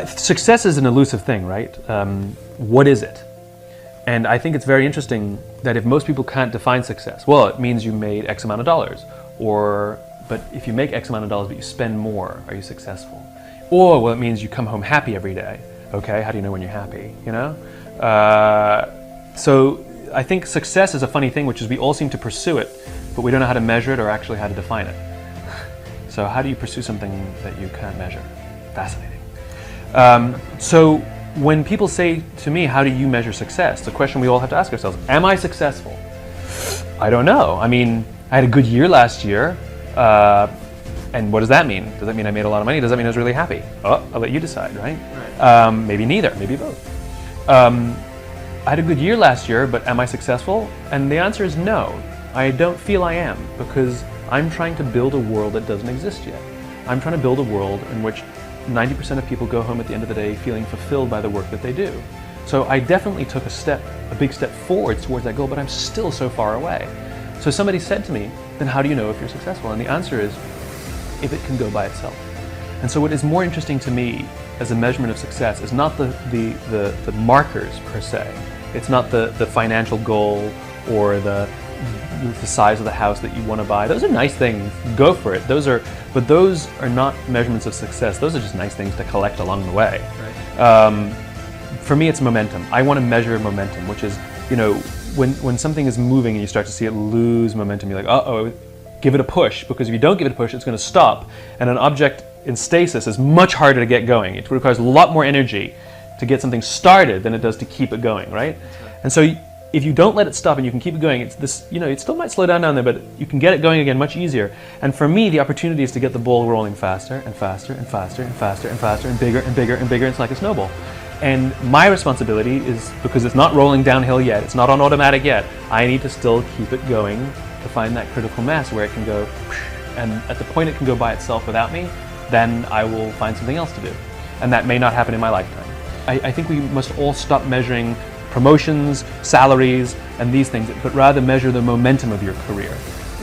Success is an elusive thing, right? What is it? And I think it's very interesting that if most people can't define success, well, it means you made X amount of dollars. But if you make X amount of dollars but you spend more, are you successful? Or, well, it means you come home happy every day. Okay, how do you know when you're happy, you know? So I think success is a funny thing, which is we all seem to pursue it, but we don't know how to measure it or actually how to define it. So how do you pursue something that you can't measure? Fascinating. So when people say to me, how do you measure success? The question we all have to ask ourselves, am I successful? I don't know. I mean, I had a good year last year. And what does that mean? Does that mean I made a lot of money? Does that mean I was really happy? Oh, I'll let you decide, right? Maybe neither, maybe both. I had a good year last year, but am I successful? And the answer is no. I don't feel I am, because I'm trying to build a world that doesn't exist yet. I'm trying to build a world in which 90% of people go home at the end of the day feeling fulfilled by the work that they do. So I definitely took a big step forward towards that goal, but I'm still so far away. So somebody said to me, then how do you know if you're successful? And the answer is, if it can go by itself. And so what is more interesting to me as a measurement of success is not the markers per se. It's not the financial goal or the size of the house that you want to buy. Those are nice things, go for it. But those are not measurements of success. Those are just nice things to collect along the way. Right. For me, it's momentum. I want to measure momentum, which is, you know, when something is moving and you start to see it lose momentum, you're like, uh-oh, give it a push, because if you don't give it a push, it's going to stop. And an object in stasis is much harder to get going. It requires a lot more energy to get something started than it does to keep it going, right? And so if you don't let it stop and you can keep it going, it's this, you know, it still might slow down there, but you can get it going again much easier. And for me, the opportunity is to get the ball rolling faster and faster and faster and faster and faster and bigger and bigger and bigger. It's like a snowball. And my responsibility is, because it's not rolling downhill yet, it's not on automatic yet, I need to still keep it going to find that critical mass where it can go, and at the point it can go by itself without me, then I will find something else to do. And that may not happen in my lifetime. I think we must all stop measuring promotions, salaries, and these things, but rather measure the momentum of your career.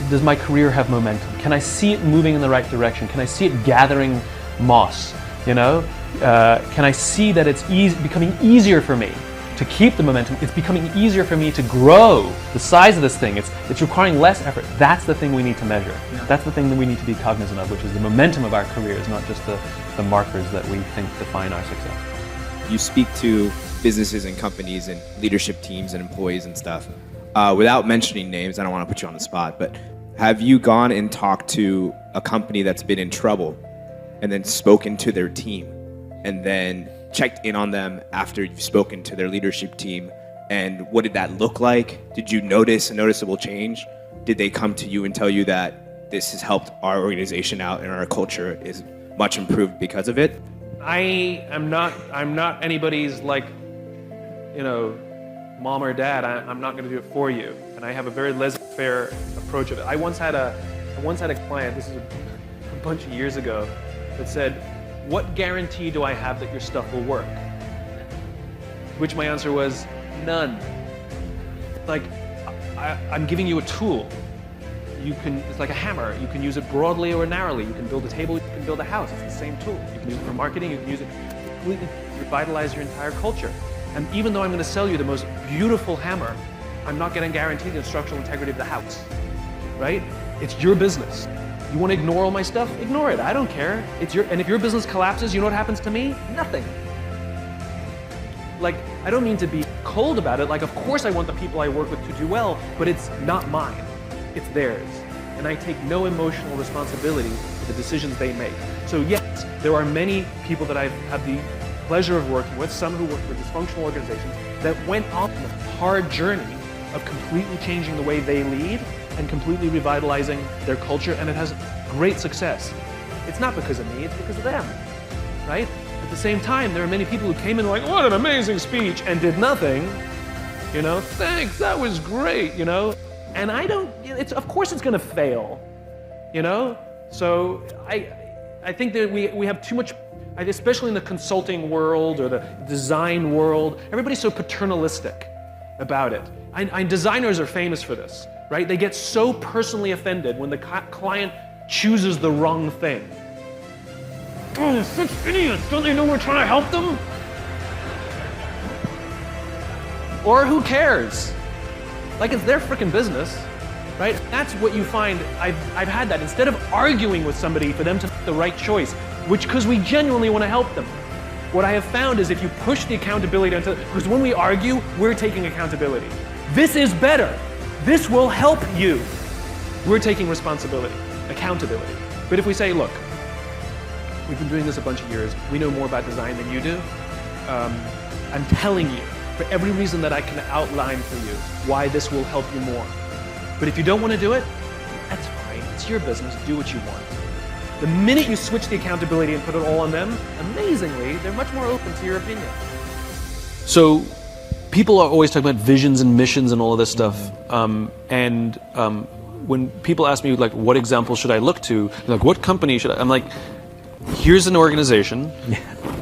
Does my career have momentum? Can I see it moving in the right direction? Can I see it gathering moss? You know, can I see that it's becoming easier for me to keep the momentum? It's becoming easier for me to grow the size of this thing. It's requiring less effort. That's the thing we need to measure. Yeah. That's the thing that we need to be cognizant of, which is the momentum of our careers, not just the markers that we think define our success. You speak to businesses and companies and leadership teams and employees and stuff. Without mentioning names, I don't want to put you on the spot, but have you gone and talked to a company that's been in trouble and then spoken to their team and then checked in on them after you've spoken to their leadership team? And what did that look like? Did you notice a noticeable change? Did they come to you and tell you that this has helped our organization out and our culture is much improved because of it? I'm not anybody's, like, you know, mom or dad. I'm not going to do it for you. And I have a very laissez-faire approach of it. I once had a client, this is a bunch of years ago, that said, what guarantee do I have that your stuff will work? Which my answer was, none. Like, I'm giving you a tool. It's like a hammer. You can use it broadly or narrowly. You can build a table, you can build a house. It's the same tool. You can use it for marketing, you can use it to completely revitalize your entire culture. And even though I'm going to sell you the most beautiful hammer, I'm not going to guarantee the structural integrity of the house, right? It's your business. You want to ignore all my stuff? Ignore it. I don't care. And if your business collapses, you know what happens to me? Nothing. Like, I don't mean to be cold about it. Like, of course I want the people I work with to do well, but it's not mine. It's theirs. And I take no emotional responsibility for the decisions they make. So yes, there are many people that I've had the pleasure of working with, some who work for dysfunctional organizations, that went on a hard journey of completely changing the way they lead and completely revitalizing their culture, and it has great success. It's not because of me, it's because of them, right? At the same time, there are many people who came in like, what an amazing speech, and did nothing. You know, thanks, that was great, you know? And of course it's gonna fail, you know? So I think that we have too much, especially in the consulting world or the design world, everybody's so paternalistic about it. And designers are famous for this, right? They get so personally offended when the client chooses the wrong thing. Oh, they're such idiots. Don't they know we're trying to help them? Or who cares? Like, it's their freaking business, right? That's what you find. I've had that. Instead of arguing with somebody for them to make the right choice, because we genuinely want to help them. What I have found is if you push the accountability onto, because when we argue, we're taking accountability. This is better. This will help you. We're taking responsibility, accountability. But if we say, look, we've been doing this a bunch of years, we know more about design than you do, I'm telling you, for every reason that I can outline for you, why this will help you more. But if you don't want to do it, that's fine. It's your business. Do what you want. The minute you switch the accountability and put it all on them, amazingly, they're much more open to your opinion. So people are always talking about visions and missions and all of this stuff. When people ask me, like, what example should I look to? Like, what company should I? I'm like, here's an organization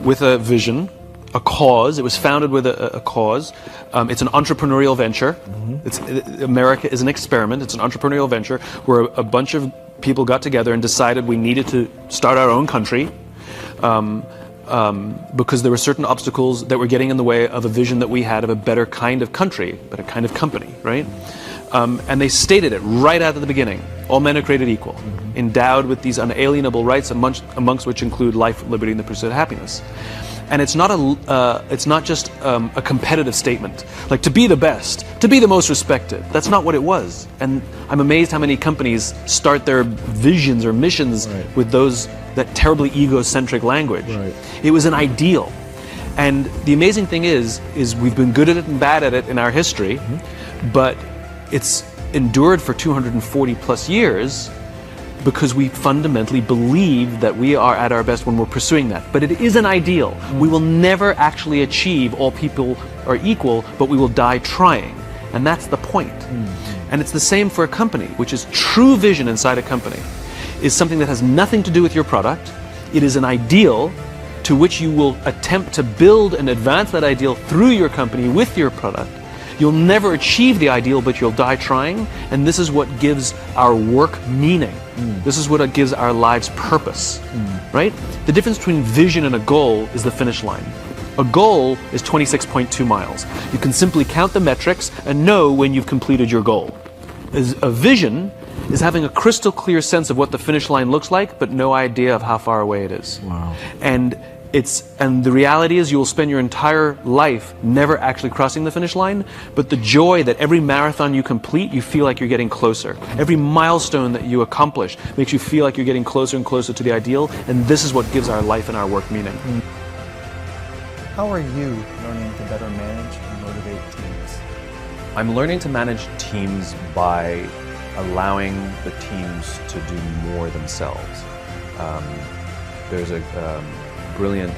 with a vision, a cause. It was founded with a cause. It's an entrepreneurial venture. America is an experiment. It's an entrepreneurial venture where a bunch of people got together and decided we needed to start our own country because there were certain obstacles that were getting in the way of a vision that we had of a better kind of country, but a kind of company, right? And they stated it right out of the beginning. All men are created equal, endowed with these unalienable rights, amongst which include life, liberty, and the pursuit of happiness. And it's not just a competitive statement, like to be the best, to be the most respected. That's not what it was. And I'm amazed how many companies start their visions or missions with that terribly egocentric language. It was an ideal. And the amazing thing is we've been good at it and bad at it in our history, but it's endured for 240 plus years because we fundamentally believe that we are at our best when we're pursuing that. But it is an ideal. We will never actually achieve all people are equal, but we will die trying. And that's the point. And it's the same for a company, which is true vision inside a company, is something that has nothing to do with your product. It is an ideal to which you will attempt to build and advance that ideal through your company with your product. You'll never achieve the ideal, but you'll die trying, and this is what gives our work meaning. This is what gives our lives purpose, right? The difference between vision and a goal is the finish line. A goal is 26.2 miles. You can simply count the metrics and know when you've completed your goal. A vision is having a crystal clear sense of what the finish line looks like, but no idea of how far away it is. Wow. And the reality is you will spend your entire life never actually crossing the finish line, but the joy that every marathon you complete, you feel like you're getting closer. Every milestone that you accomplish makes you feel like you're getting closer and closer to the ideal, and this is what gives our life and our work meaning. How are you learning to better manage and motivate teams? I'm learning to manage teams by allowing the teams to do more themselves. There's a brilliant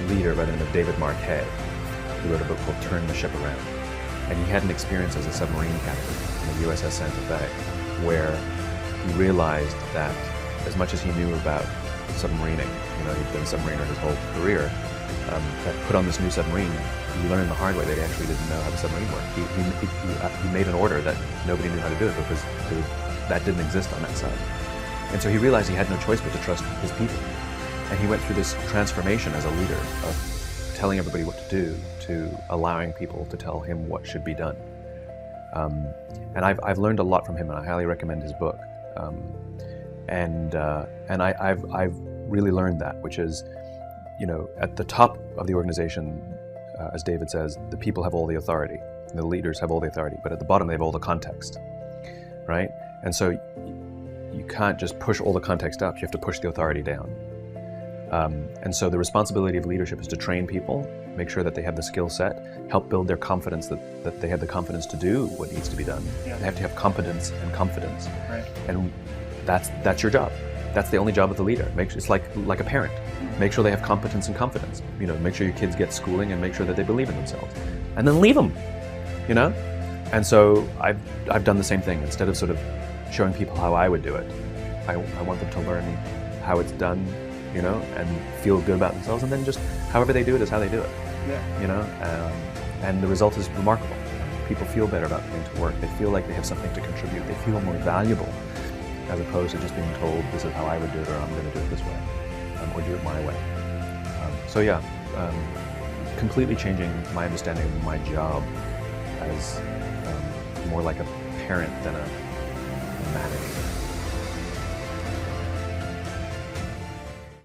leader by the name of David Marquet, who wrote a book called Turn the Ship Around. And he had an experience as a submarine captain in the USS Santa Fe, where he realized that as much as he knew about submarining, he'd been a submariner his whole career, that put on this new submarine, he learned the hard way that he actually didn't know how the submarine worked. He made an order that nobody knew how to do it because that didn't exist on that side. And so he realized he had no choice but to trust his people. And he went through this transformation as a leader of telling everybody what to do to allowing people to tell him what should be done. And I've learned a lot from him, and I highly recommend his book. And I've really learned that, which is, at the top of the organization, as David says, the people have all the authority, and the leaders have all the authority, but at the bottom they have all the context, right? And so you can't just push all the context up, you have to push the authority down. And so the responsibility of leadership is to train people, make sure that they have the skill set, help build their confidence that they have the confidence to do what needs to be done. Yeah. They have to have competence and confidence. Right. And that's your job. That's the only job of the leader. It's like a parent. Make sure they have competence and confidence. Make sure your kids get schooling and make sure that they believe in themselves. And then leave them, And so I've done the same thing. Instead of sort of showing people how I would do it, I want them to learn how it's done, and feel good about themselves, and then just however they do it is how they do it. Yeah. And the result is remarkable. People feel better about coming to work. They feel like they have something to contribute. They feel more valuable, as opposed to just being told this is how I would do it or I'm going to do it this way. or do it my way. So yeah, completely changing my understanding of my job as more like a parent than a manager.